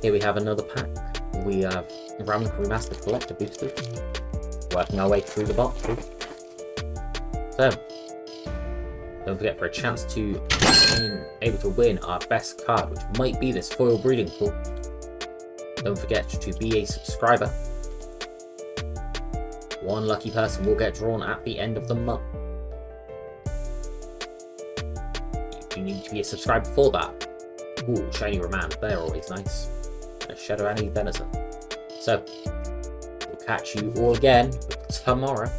Here we have another pack. We have Random Remastered Collector Boosters. Working our way through the boxes. So, don't forget, for a chance to be able to win our best card, which might be this foil breeding pool, don't forget to be a subscriber. One lucky person will get drawn at the end of the month. You need to be a subscriber for that. Ooh, shiny remand, they're always nice. A Shadow Annie Venison. So, we'll catch you all again tomorrow.